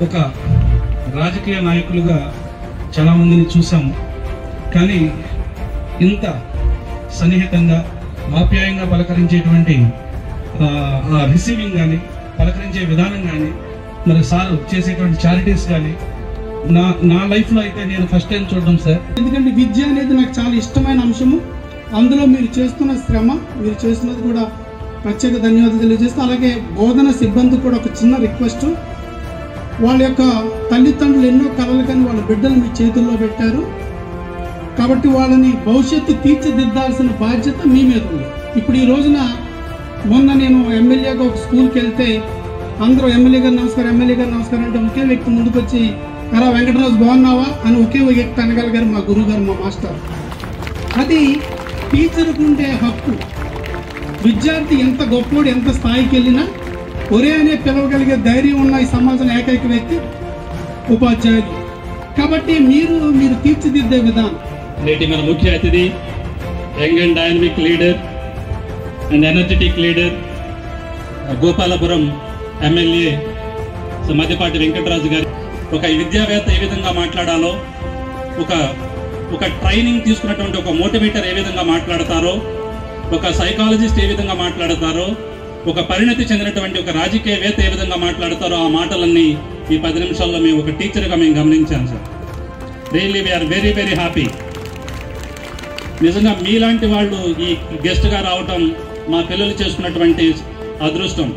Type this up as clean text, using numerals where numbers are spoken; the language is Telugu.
ఒక రాజకీయ నాయకులుగా చాలామందిని చూసాము. కానీ ఇంత సన్నిహితంగా ఆప్యాయంగా పలకరించేటువంటి రిసీవింగ్ కానీ, పలకరించే విధానం కానీ, మరి సార్ చేసేటువంటి చారిటీస్ కానీ నా లైఫ్లో అయితే నేను ఫస్ట్ టైం చూడడం సార్. ఎందుకంటే విద్య అనేది నాకు చాలా ఇష్టమైన అంశము. అందులో మీరు చేస్తున్న శ్రమ, మీరు చేస్తున్నది కూడా ప్రత్యేక ధన్యవాదాలు తెలియజేస్తూ, అలాగే బోధన సిబ్బందికి కూడా ఒక చిన్న రిక్వెస్ట్. వాళ్ళ యొక్క తల్లిదండ్రులు ఎన్నో కలలు కానీ వాళ్ళ బిడ్డలు మీ చేతుల్లో పెట్టారు కాబట్టి వాళ్ళని భవిష్యత్తు తీర్చిదిద్దాల్సిన బాధ్యత మీ మీద ఉంది. ఇప్పుడు ఈ రోజున మొన్న నేను ఎమ్మెల్యేగా ఒక స్కూల్కి వెళ్తే అందరూ ఎమ్మెల్యే గారు నమస్కారం, ఎమ్మెల్యే గారు నమస్కారం అంటే ఒకే వ్యక్తి ముందుకు వచ్చి అరా వెంకటరాజు బాగున్నావా అని ఒకే వ్యక్తి అనగలిగారు, మా గురువు గారు, మా మాస్టర్. అది టీచర్కు ఉండే హక్కు. విద్యార్థి ఎంత గొప్పోడు, ఎంత స్థాయికి వెళ్ళినా ఒరే అనే పిలవగలిగే ధైర్యం ఉన్న ఈ సమాజంలో ఏకైక వ్యక్తి ఉపాధ్యాయులు. కాబట్టి మీరు తీర్చిదిద్దే విధానం. నేటి మన ముఖ్య అతిథి, young and dynamic leader and energetic leader, Gopalapuram MLA Maddipati Venkataraju గారు. ఒక విద్యావేత్త ఏ విధంగా మాట్లాడాలో, ఒక ట్రైనింగ్ తీసుకున్నటువంటి ఒక మోటివేటర్ ఏ విధంగా మాట్లాడతారో, ఒక సైకాలజిస్ట్ ఏ విధంగా మాట్లాడతారో, ఒక పరిణతి చెందినటువంటి ఒక రాజకీయవేత్త ఏ విధంగా మాట్లాడతారో, ఆ మాటలన్నీ ఈ 10 నిమిషాల్లో మేము ఒక టీచర్గా మేము గమనించాం sir. Really we are very very happy. నిజంగా మీలాంటి వాళ్ళు ఈ గెస్ట్గా రావటం మా పిల్లలు చేసుకున్నటువంటి అదృష్టం.